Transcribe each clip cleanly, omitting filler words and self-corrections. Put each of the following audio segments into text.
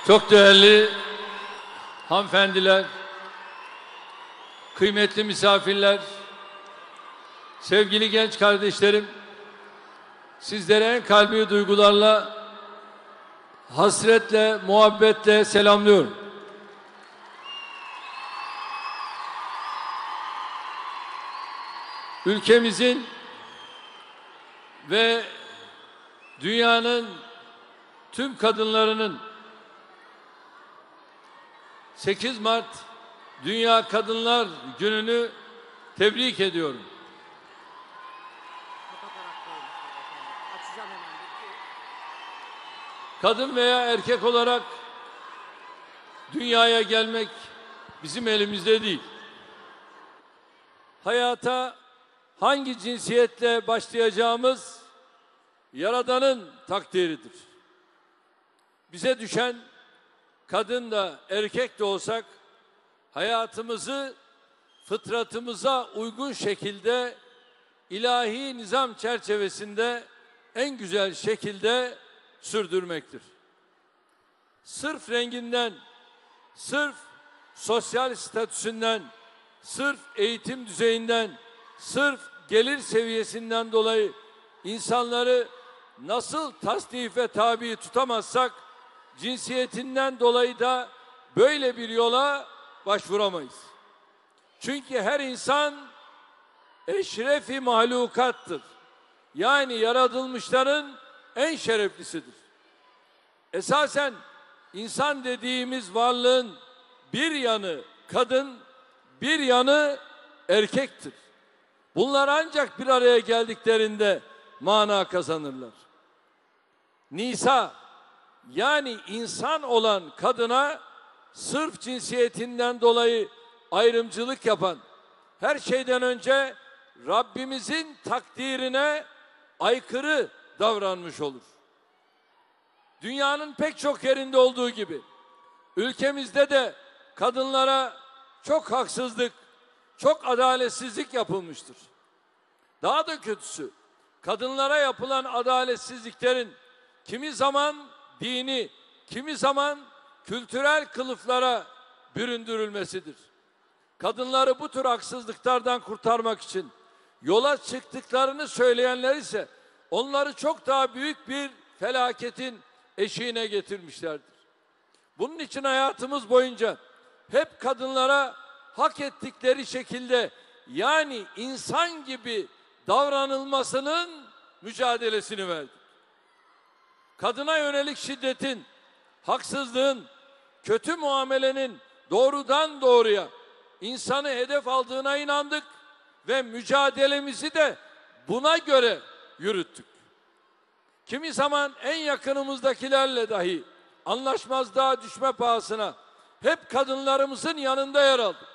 Çok değerli hanımefendiler, kıymetli misafirler, sevgili genç kardeşlerim, sizlere en kalbi duygularla, hasretle, muhabbetle selamlıyorum. Ülkemizin ve dünyanın tüm kadınlarının 8 Mart Dünya Kadınlar Günü'nü tebrik ediyorum. Kadın veya erkek olarak dünyaya gelmek bizim elimizde değil. Hayata hangi cinsiyetle başlayacağımız Yaradan'ın takdiridir. Bize düşen kadın da erkek de olsak hayatımızı fıtratımıza uygun şekilde ilahi nizam çerçevesinde en güzel şekilde sürdürmektir. Sırf renginden, sırf sosyal statüsünden, sırf eğitim düzeyinden, sırf gelir seviyesinden dolayı insanları nasıl tasnife tabi tutamazsak, cinsiyetinden dolayı da böyle bir yola başvuramayız. Çünkü her insan eşrefi mahlukattır. Yani yaratılmışların en şereflisidir. Esasen insan dediğimiz varlığın bir yanı kadın, bir yanı erkektir. Bunlar ancak bir araya geldiklerinde mana kazanırlar. Nisa, yani insan olan kadına sırf cinsiyetinden dolayı ayrımcılık yapan, her şeyden önce Rabbimizin takdirine aykırı davranmış olur. Dünyanın pek çok yerinde olduğu gibi ülkemizde de kadınlara çok haksızlık, çok adaletsizlik yapılmıştır. Daha da kötüsü, kadınlara yapılan adaletsizliklerin kimi zaman dini, kimi zaman kültürel kılıflara büründürülmesidir. Kadınları bu tür haksızlıklardan kurtarmak için yola çıktıklarını söyleyenler ise onları çok daha büyük bir felaketin eşiğine getirmişlerdir. Bunun için hayatımız boyunca hep kadınlara hak ettikleri şekilde, yani insan gibi davranılmasının mücadelesini verdik. Kadına yönelik şiddetin, haksızlığın, kötü muamelenin doğrudan doğruya insanı hedef aldığına inandık ve mücadelemizi de buna göre yürüttük. Kimi zaman en yakınımızdakilerle dahi anlaşmazlığa düşme pahasına hep kadınlarımızın yanında yer aldık.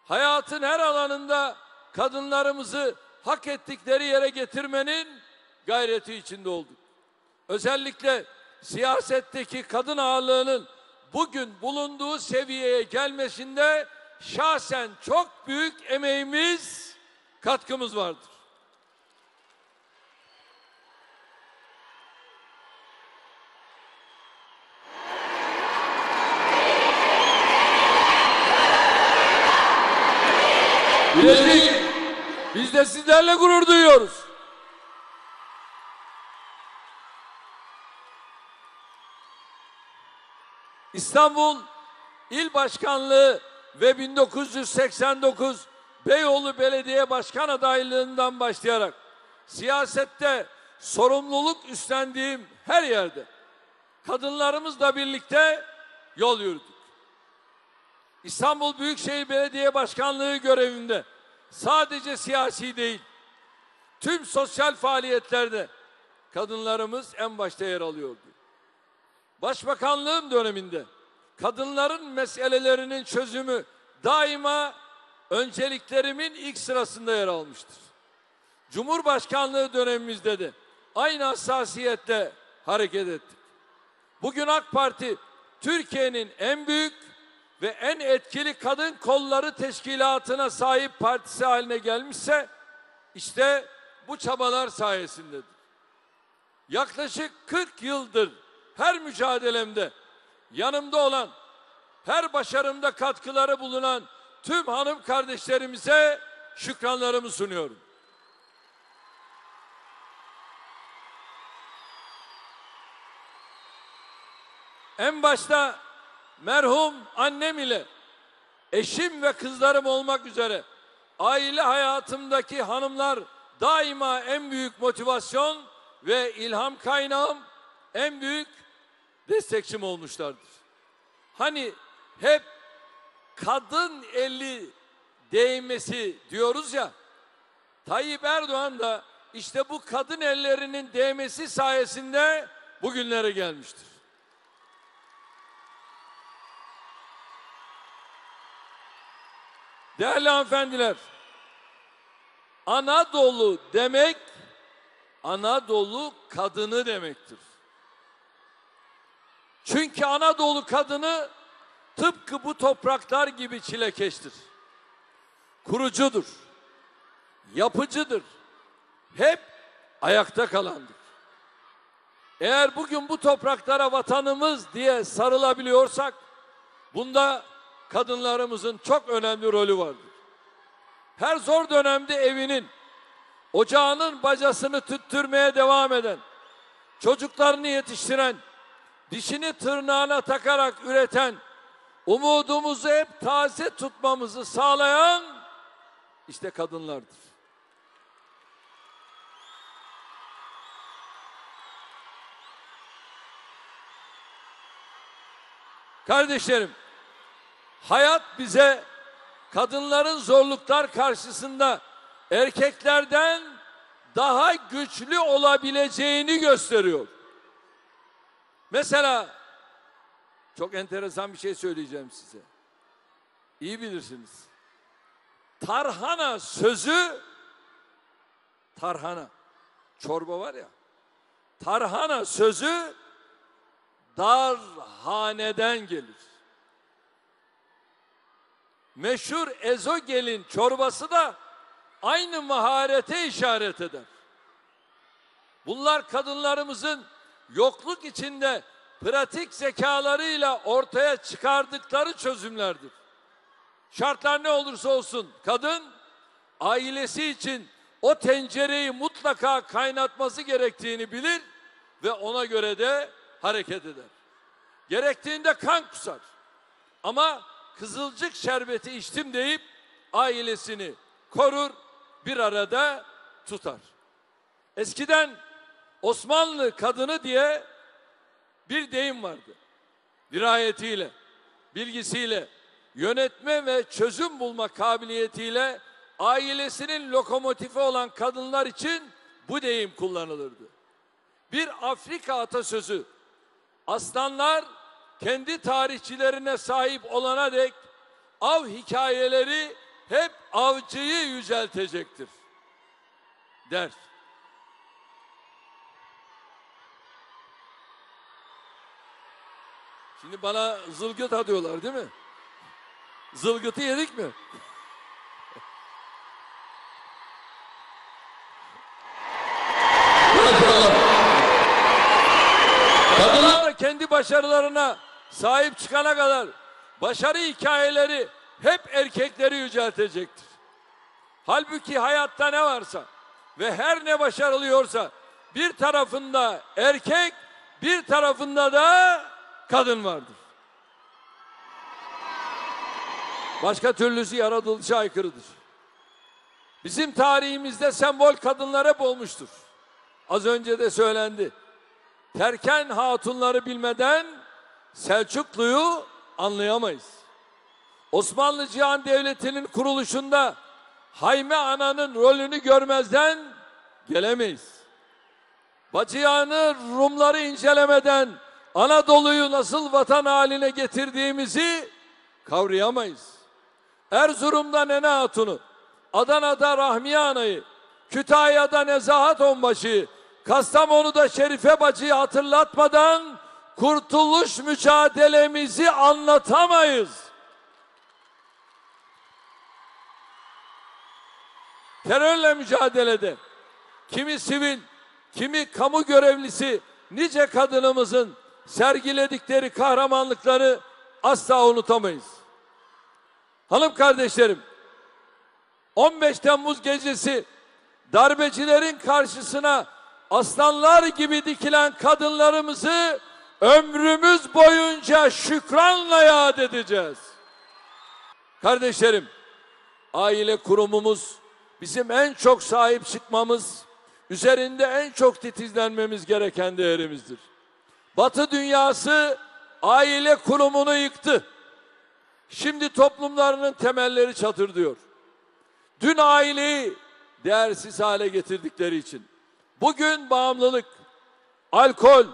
Hayatın her alanında kadınlarımızı hak ettikleri yere getirmenin gayreti içinde olduk. Özellikle siyasetteki kadın ağırlığının bugün bulunduğu seviyeye gelmesinde şahsen çok büyük emeğimiz, katkımız vardır. Bilecik, biz de sizlerle gurur duyuyoruz. İstanbul İl Başkanlığı ve 1989 Beyoğlu Belediye Başkan adaylığından başlayarak siyasette sorumluluk üstlendiğim her yerde kadınlarımızla birlikte yol yürüdük. İstanbul Büyükşehir Belediye Başkanlığı görevinde sadece siyasi değil, tüm sosyal faaliyetlerde kadınlarımız en başta yer alıyordu. Başbakanlığım döneminde kadınların meselelerinin çözümü daima önceliklerimin ilk sırasında yer almıştır. Cumhurbaşkanlığı dönemimizde de aynı hassasiyetle hareket ettik. Bugün AK Parti Türkiye'nin en büyük ve en etkili kadın kolları teşkilatına sahip partisi haline gelmişse işte bu çabalar sayesindedir. Yaklaşık 40 yıldır her mücadelemde yanımda olan, her başarımda katkıları bulunan tüm hanım kardeşlerimize şükranlarımı sunuyorum. En başta merhum annem ile eşim ve kızlarım olmak üzere aile hayatımdaki hanımlar daima en büyük motivasyon ve ilham kaynağım, en büyük destekçim olmuşlardır. Hani hep kadın eli değmesi diyoruz ya, Tayyip Erdoğan da işte bu kadın ellerinin değmesi sayesinde bugünlere gelmiştir. Değerli hanımefendiler, Anadolu demek, Anadolu kadını demektir. Çünkü Anadolu kadını tıpkı bu topraklar gibi çilekeştir. Kurucudur, yapıcıdır, hep ayakta kalandır. Eğer bugün bu topraklara vatanımız diye sarılabiliyorsak, bunda kadınlarımızın çok önemli rolü vardır. Her zor dönemde evinin, ocağının bacasını tüttürmeye devam eden, çocuklarını yetiştiren, dişini tırnağına takarak üreten, umudumuzu hep taze tutmamızı sağlayan işte kadınlardır. Kardeşlerim, hayat bize kadınların zorluklar karşısında erkeklerden daha güçlü olabileceğini gösteriyor. Mesela çok enteresan bir şey söyleyeceğim size. İyi bilirsiniz. Tarhana sözü, tarhana, çorba var ya, tarhana sözü darhaneden gelir. Meşhur ezogelin çorbası da aynı maharete işaret eder. Bunlar kadınlarımızın yokluk içinde pratik zekalarıyla ortaya çıkardıkları çözümlerdir. Şartlar ne olursa olsun kadın ailesi için o tencereyi mutlaka kaynatması gerektiğini bilir ve ona göre de hareket eder. Gerektiğinde kan kusar. Ama kızılcık şerbeti içtim deyip ailesini korur, bir arada tutar. Eskiden Osmanlı kadını diye bir deyim vardı. Dirayetiyle, bilgisiyle, yönetme ve çözüm bulma kabiliyetiyle ailesinin lokomotifi olan kadınlar için bu deyim kullanılırdı. Bir Afrika atasözü, aslanlar kendi tarihçilerine sahip olana dek av hikayeleri hep avcıyı yüceltecektir der. Şimdi bana zılgıt atıyorlar değil mi? Zılgıtı yedik mi? Kadınlar da kendi başarılarına sahip çıkana kadar başarı hikayeleri hep erkekleri yüceltecektir. Halbuki hayatta ne varsa ve her ne başarılıyorsa bir tarafında erkek, bir tarafında da kadın vardır. Başka türlüsü yaratılışa aykırıdır. Bizim tarihimizde sembol kadınlar hep olmuştur. Az önce de söylendi. Terken hatunları bilmeden Selçuklu'yu anlayamayız. Osmanlı Cihan Devleti'nin kuruluşunda Hayme Ana'nın rolünü görmezden gelemeyiz. Bacıyağını Rumları incelemeden Anadolu'yu nasıl vatan haline getirdiğimizi kavrayamayız. Erzurum'da Nene Hatun'u, Adana'da Rahmiye Ana'yı, Kütahya'da Nezahat Onbaşı'yı, Kastamonu'da Şerife Bacı'yı hatırlatmadan kurtuluş mücadelemizi anlatamayız. Terörle mücadelede kimi sivil, kimi kamu görevlisi nice kadınımızın sergiledikleri kahramanlıkları asla unutamayız. Hanım kardeşlerim, 15 Temmuz gecesi darbecilerin karşısına aslanlar gibi dikilen kadınlarımızı ömrümüz boyunca şükranla yad edeceğiz. Kardeşlerim, aile kurumumuz bizim en çok sahip çıkmamız, üzerinde en çok titizlenmemiz gereken değerimizdir. Batı dünyası aile kurumunu yıktı. Şimdi toplumlarının temelleri çatırdıyor. Dün aileyi değersiz hale getirdikleri için bugün bağımlılık, alkol,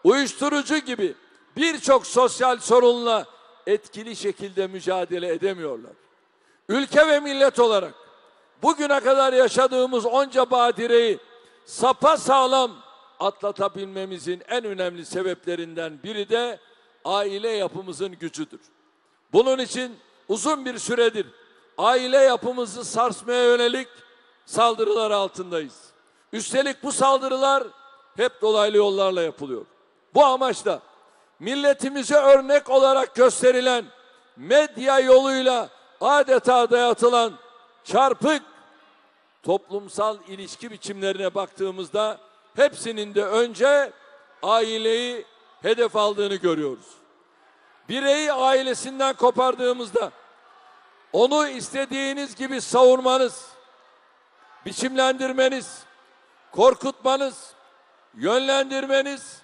uyuşturucu gibi birçok sosyal sorunla etkili şekilde mücadele edemiyorlar. Ülke ve millet olarak bugüne kadar yaşadığımız onca badireyi sapasağlam atlatabilmemizin en önemli sebeplerinden biri de aile yapımızın gücüdür. Bunun için uzun bir süredir aile yapımızı sarsmaya yönelik saldırılar altındayız. Üstelik bu saldırılar hep dolaylı yollarla yapılıyor. Bu amaçla milletimize örnek olarak gösterilen medya yoluyla adeta dayatılan çarpık toplumsal ilişki biçimlerine baktığımızda hepsinin de önce aileyi hedef aldığını görüyoruz. Bireyi ailesinden kopardığımızda onu istediğiniz gibi savurmanız, biçimlendirmeniz, korkutmanız, yönlendirmeniz,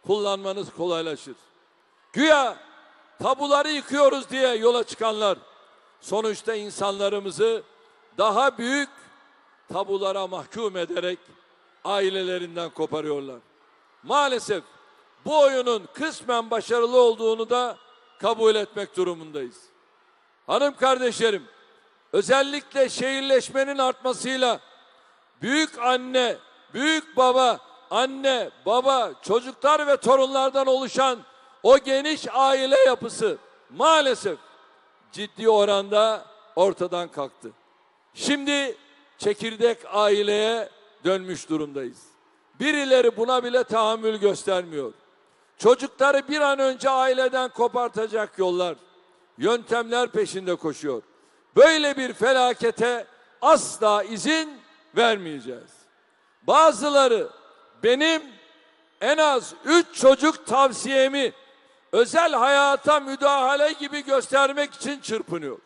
kullanmanız kolaylaşır. Güya tabuları yıkıyoruz diye yola çıkanlar sonuçta insanlarımızı daha büyük tabulara mahkum ederek ailelerinden koparıyorlar. Maalesef bu oyunun kısmen başarılı olduğunu da kabul etmek durumundayız. Hanım kardeşlerim, özellikle şehirleşmenin artmasıyla büyük anne, büyük baba, anne, baba, çocuklar ve torunlardan oluşan o geniş aile yapısı maalesef ciddi oranda ortadan kalktı. Şimdi çekirdek aileye dönmüş durumdayız. Birileri buna bile tahammül göstermiyor. Çocukları bir an önce aileden kopartacak yollar, yöntemler peşinde koşuyor. Böyle bir felakete asla izin vermeyeceğiz. Bazıları benim en az 3 çocuk tavsiyemi özel hayata müdahale gibi göstermek için çırpınıyor.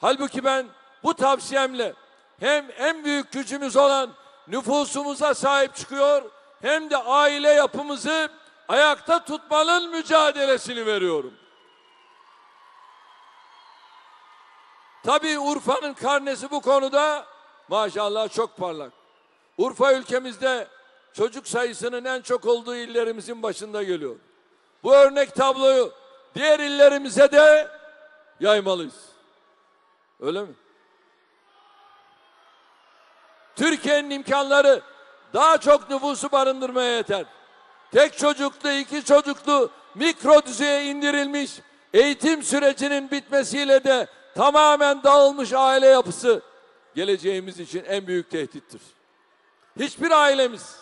Halbuki ben bu tavsiyemle hem en büyük gücümüz olan nüfusumuza sahip çıkıyor hem de aile yapımızı ayakta tutmanın mücadelesini veriyorum. Tabii Urfa'nın karnesi bu konuda maşallah çok parlak. Urfa ülkemizde çocuk sayısının en çok olduğu illerimizin başında geliyor. Bu örnek tabloyu diğer illerimize de yaymalıyız. Öyle mi? Türkiye'nin imkanları daha çok nüfusu barındırmaya yeter. Tek çocuklu, 2 çocuklu, mikro düzeye indirilmiş eğitim sürecinin bitmesiyle de tamamen dağılmış aile yapısı geleceğimiz için en büyük tehdittir. Hiçbir ailemiz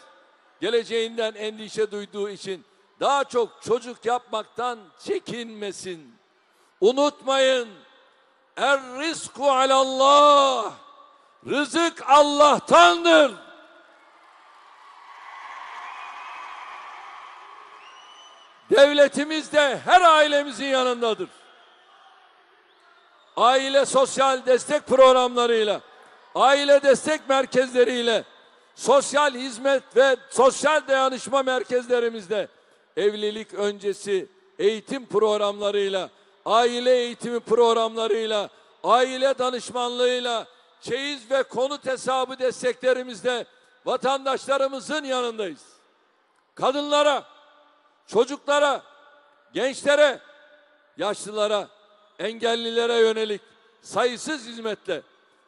geleceğinden endişe duyduğu için daha çok çocuk yapmaktan çekinmesin. Unutmayın, er-rizku alallah. Rızık Allah'tandır. Devletimiz de her ailemizin yanındadır. Aile sosyal destek programlarıyla, aile destek merkezleriyle, sosyal hizmet ve sosyal dayanışma merkezlerimizde evlilik öncesi eğitim programlarıyla, aile eğitimi programlarıyla, aile danışmanlığıyla, çeyiz ve konut hesabı desteklerimizde vatandaşlarımızın yanındayız. Kadınlara, çocuklara, gençlere, yaşlılara, engellilere yönelik sayısız hizmetle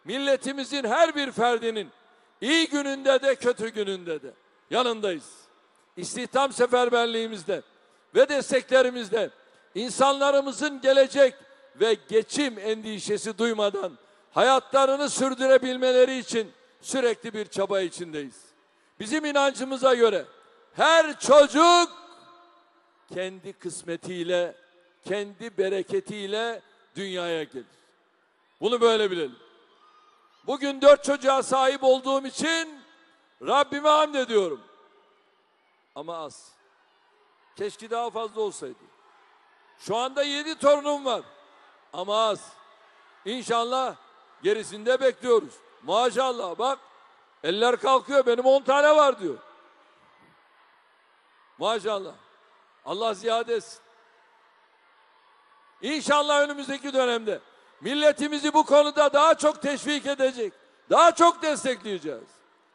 milletimizin her bir ferdinin iyi gününde de kötü gününde de yanındayız. İstihdam seferberliğimizde ve desteklerimizde insanlarımızın gelecek ve geçim endişesi duymadan hayatlarını sürdürebilmeleri için sürekli bir çaba içindeyiz. Bizim inancımıza göre her çocuk kendi kısmetiyle, kendi bereketiyle dünyaya gelir. Bunu böyle bilelim. Bugün 4 çocuğa sahip olduğum için Rabbime hamd ediyorum. Ama az. Keşke daha fazla olsaydı. Şu anda 7 torunum var. Ama az. İnşallah gerisinde bekliyoruz. Maşallah bak, eller kalkıyor, benim 10 tane var diyor. Maşallah. Allah ziyade etsin. İnşallah önümüzdeki dönemde milletimizi bu konuda daha çok teşvik edecek, daha çok destekleyeceğiz.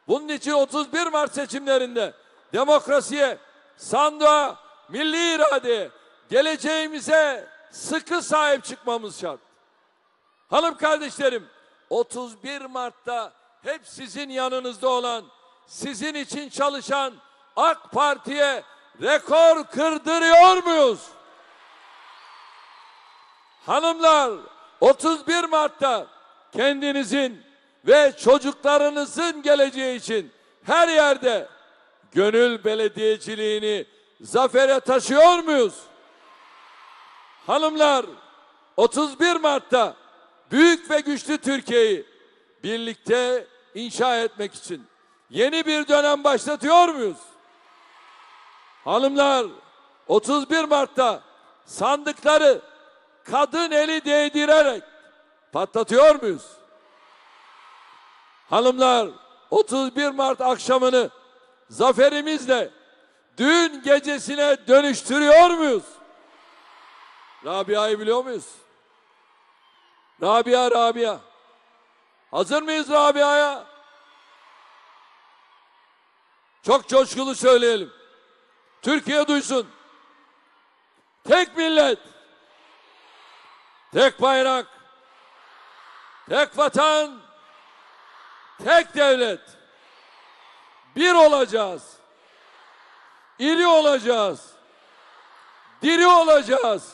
Bunun için 31 Mart seçimlerinde demokrasiye, sandığa, milli iradeye, geleceğimize sıkı sahip çıkmamız şart. Hanım kardeşlerim, 31 Mart'ta hep sizin yanınızda olan, sizin için çalışan AK Parti'ye rekor kırdırıyor muyuz? Hanımlar, 31 Mart'ta kendinizin ve çocuklarınızın geleceği için her yerde gönül belediyeciliğini zafere taşıyor muyuz? Hanımlar, 31 Mart'ta büyük ve güçlü Türkiye'yi birlikte inşa etmek için yeni bir dönem başlatıyor muyuz? Hanımlar, 31 Mart'ta sandıkları kadın eli değdirerek patlatıyor muyuz? Hanımlar, 31 Mart akşamını zaferimizle düğün gecesine dönüştürüyor muyuz? Rabia'yı biliyor muyuz? Rabia, Rabia. Hazır mıyız Rabia'ya? Çok coşkulu söyleyelim. Türkiye duysun. Tek millet, tek bayrak, tek vatan, tek devlet. Bir olacağız. İri olacağız. Diri olacağız.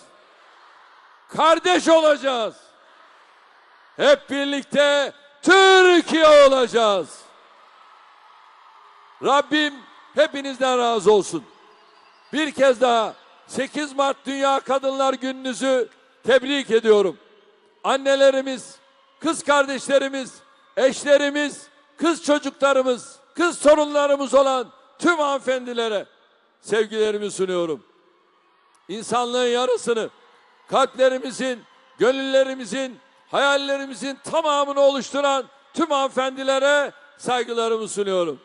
Kardeş olacağız. Hep birlikte Türkiye olacağız. Rabbim hepinizden razı olsun. Bir kez daha 8 Mart Dünya Kadınlar Gününüzü tebrik ediyorum. Annelerimiz, kız kardeşlerimiz, eşlerimiz, kız çocuklarımız, kız torunlarımız olan tüm hanımefendilere sevgilerimi sunuyorum. İnsanlığın yarısını, kalplerimizin, gönüllerimizin, hayallerimizin tamamını oluşturan tüm hanımefendilere saygılarımı sunuyorum.